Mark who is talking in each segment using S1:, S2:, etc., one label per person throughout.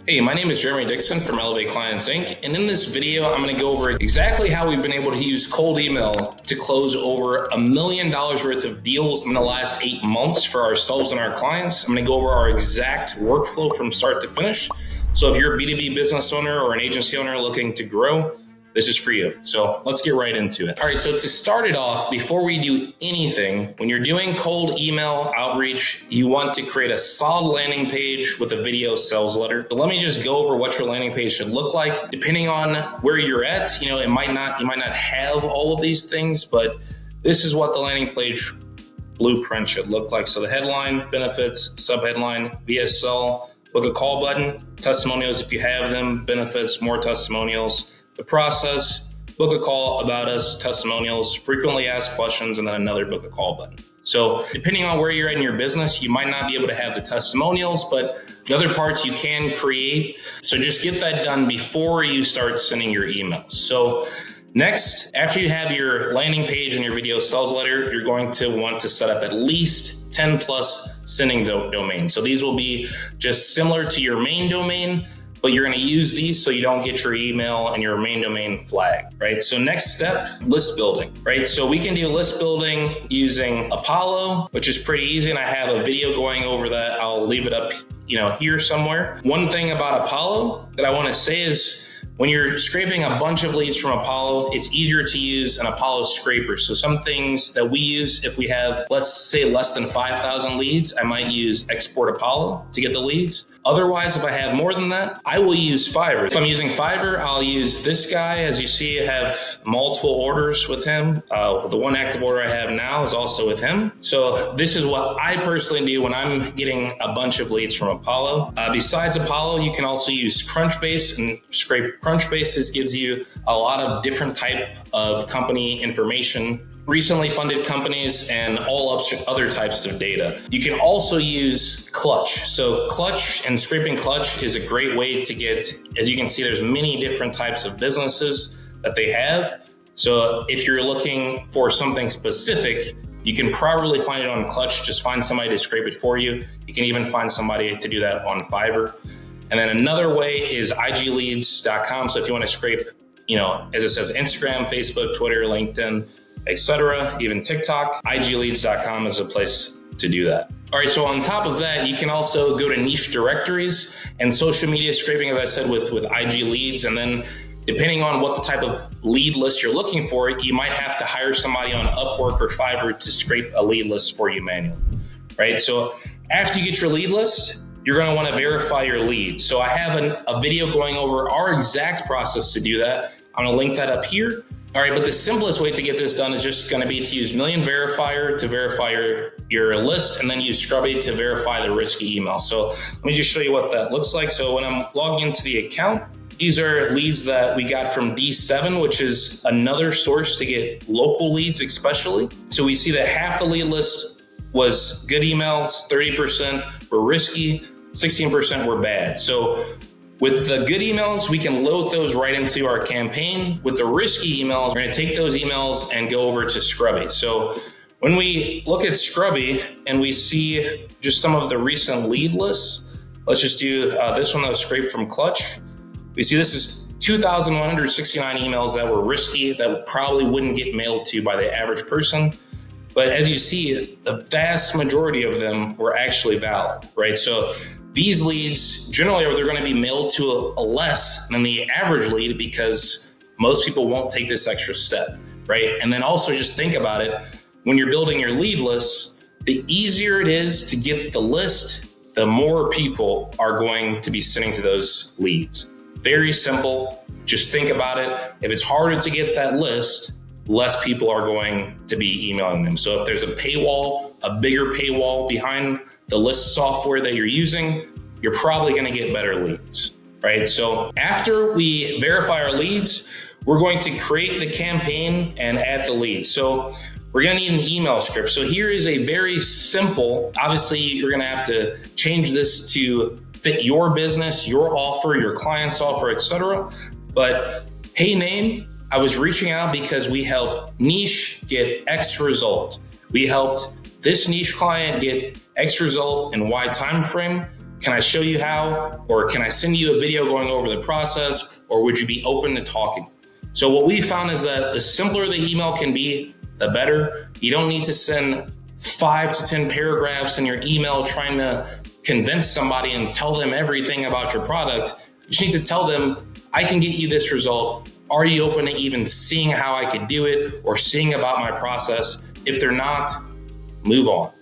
S1: Hey, my name is Jeremy Dixon from Elevate Clients Inc. And in this video, I'm going to go over exactly how we've been able to use cold email to close over $1 million worth of deals in the last 8 months for ourselves and our clients. I'm going to go over our exact workflow from start to finish. So if you're a B2B business owner or an agency owner looking to grow, this is for you. So let's get right into it. All right, so to start it off, before we do anything, when you're doing cold email outreach, you want to create a solid landing page with a video sales letter. So let me just go over what your landing page should look like. Depending on where you're at, you might not have all of these things, but this is what the landing page blueprint should look like. So the headline, benefits, subheadline, VSL, book a call button, testimonials if you have them, benefits, more testimonials, the process, book a call, about us, testimonials, frequently asked questions, and then another book a call button. So depending on where you're at in your business, you might not be able to have the testimonials, but the other parts you can create. So just get that done before you start sending your emails. So next, after you have your landing page and your video sales letter, you're going to want to set up at least 10 plus sending domains. So these will be just similar to your main domain, but you're going to use these so you don't get your email and your main domain flagged, right? So next step, list building, right? So we can do list building using Apollo, which is pretty easy. And I have a video going over that. I'll leave it up, here somewhere. One thing about Apollo that I want to say is when you're scraping a bunch of leads from Apollo, it's easier to use an Apollo scraper. So some things that we use, if we have, let's say less than 5,000 leads, I might use Export Apollo to get the leads. Otherwise, if I have more than that, I will use Fiverr. If I'm using Fiverr, I'll use this guy. As you see, I have multiple orders with him. The one active order I have now is also with him. So this is what I personally do when I'm getting a bunch of leads from Apollo. Besides Apollo, you can also use Crunchbase and scrape Crunchbase. This gives you a lot of different type of company information, recently funded companies, and all other types of data. You can also use Clutch. So Clutch and scraping Clutch is a great way to get, as you can see, there's many different types of businesses that they have. So if you're looking for something specific, you can probably find it on Clutch. Just find somebody to scrape it for you. You can even find somebody to do that on Fiverr. And then another way is igleads.com. So if you want to scrape, as it says, Instagram, Facebook, Twitter, LinkedIn, etc., even TikTok, igleads.com is a place to do that. All right, so on top of that, you can also go to niche directories and social media scraping, as I said, with IG Leads. And then depending on what the type of lead list you're looking for, you might have to hire somebody on Upwork or Fiverr to scrape a lead list for you manually, right? So after you get your lead list, you're going to want to verify your lead. So I have a video going over our exact process to do that. I'm going to link that up here. All right, but the simplest way to get this done is just going to be to use Million Verifier to verify your list, and then use Scrubby to verify the risky email. So let me just show you what that looks like. So when I'm logging into the account, these are leads that we got from D7, which is another source to get local leads especially. So we see that half the lead list was good emails, 30% were risky, 16% were bad. So with the good emails, we can load those right into our campaign. With the risky emails, we're going to take those emails and go over to Scrubby. So when we look at Scrubby and we see just some of the recent lead lists, let's just do this one that was scraped from Clutch. We see this is 2,169 emails that were risky that probably wouldn't get mailed to by the average person. But as you see, the vast majority of them were actually valid, right? So these leads, generally, they're going to be mailed to a less than the average lead because most people won't take this extra step, right? And then also just think about it. When you're building your lead list, the easier it is to get the list, the more people are going to be sending to those leads. Very simple. Just think about it. If it's harder to get that list, less people are going to be emailing them. So if there's a paywall, a bigger paywall behind the list software that you're using, you're probably going to get better leads, right? So after we verify our leads, we're going to create the campaign and add the leads. So we're going to need an email script. So here is a very simple, obviously you're going to have to change this to fit your business, your offer, your client's offer, etc. But hey name, I was reaching out because we helped niche get X result. We helped this niche client get X result in Y time frame. Can I show you how? Or can I send you a video going over the process? Or would you be open to talking? So what we found is that the simpler the email can be, the better. You don't need to send 5 to 10 paragraphs in your email trying to convince somebody and tell them everything about your product. You just need to tell them, I can get you this result. Are you open to even seeing how I could do it or seeing about my process? If they're not, move on,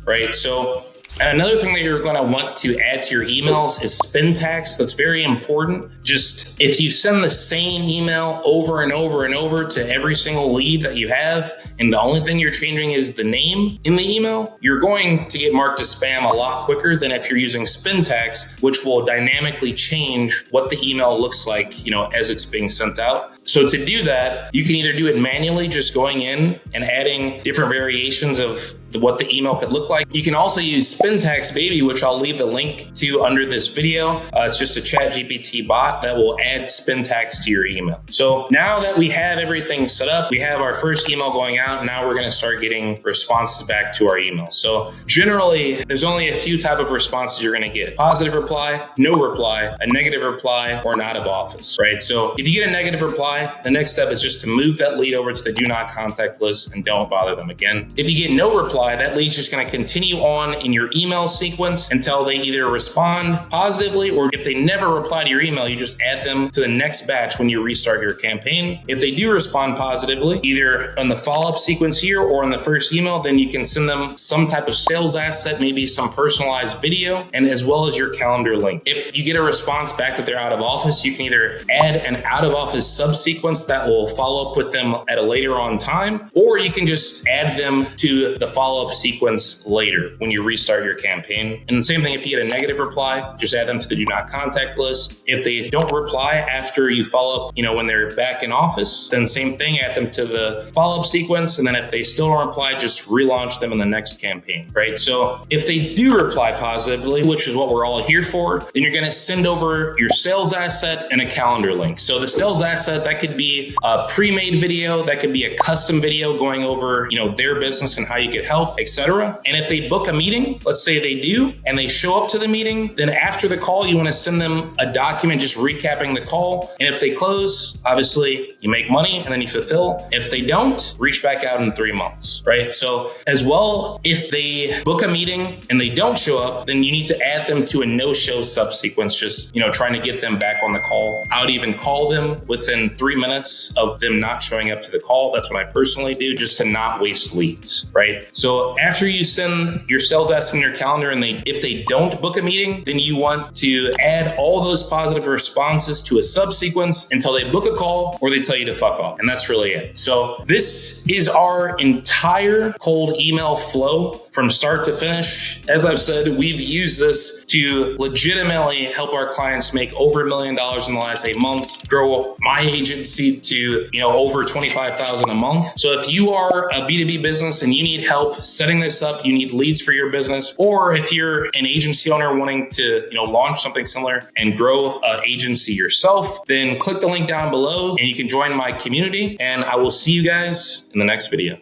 S1: right? So, and another thing that you're going to want to add to your emails is spin tags. That's very important. Just if you send the same email over and over and over to every single lead that you have, and the only thing you're changing is the name in the email, you're going to get marked as spam a lot quicker than if you're using spin tags, which will dynamically change what the email looks like, as it's being sent out. So to do that, you can either do it manually, just going in and adding different variations of what the email could look like. You can also use Spin Tags Baby, which I'll leave the link to under this video. It's just a ChatGPT bot that will add spin tags to your email. So now that we have everything set up, we have our first email going out. Now we're going to start getting responses back to our email. So generally, there's only a few type of responses you're going to get: positive reply, no reply, a negative reply, or an out of office, right? So if you get a negative reply, the next step is just to move that lead over to the do not contact list and don't bother them again. If you get no reply, that lead's just going to continue on in your email sequence until they either respond positively, or if they never reply to your email, you just add them to the next batch when you restart your campaign. If they do respond positively, either in the follow-up sequence here or in the first email, then you can send them some type of sales asset, maybe some personalized video, and as well as your calendar link. If you get a response back that they're out of office, you can either add an out of office subsequence that will follow up with them at a later on time, or you can just add them to the follow-up sequence later when you restart your campaign. And the same thing, if you get a negative reply, just add them to the do not contact list. If they don't reply after you follow up, when they're back in office, then same thing, add them to the follow-up sequence. And then if they still don't reply, just relaunch them in the next campaign, right? So if they do reply positively, which is what we're all here for, then you're going to send over your sales asset and a calendar link. So the sales asset, that could be a pre-made video, that could be a custom video going over, their business and how you could help, etc. And if they book a meeting, let's say they do, and they show up to the meeting, then after the call, you want to send them a document just recapping the call. And if they close, obviously you make money and then you fulfill. If they don't, reach back out in 3 months, right? So as well, if they book a meeting and they don't show up, then you need to add them to a no-show subsequence, just, trying to get them back on the call. I would even call them within 3 minutes of them not showing up to the call. That's what I personally do, just to not waste leads, right? So after you send your sales asset in your calendar and if they don't book a meeting, then you want to add all those positive responses to a subsequence until they book a call or they tell you to fuck off. And that's really it. So this is our entire cold email flow from start to finish. As I've said, we've used this to legitimately help our clients make over $1 million in the last 8 months, grow my agency to, over $25,000 a month. So if you are a B2B business and you need help setting this up, you need leads for your business, or if you're an agency owner wanting to, launch something similar and grow an agency yourself, then click the link down below and you can join my community, and I will see you guys in the next video.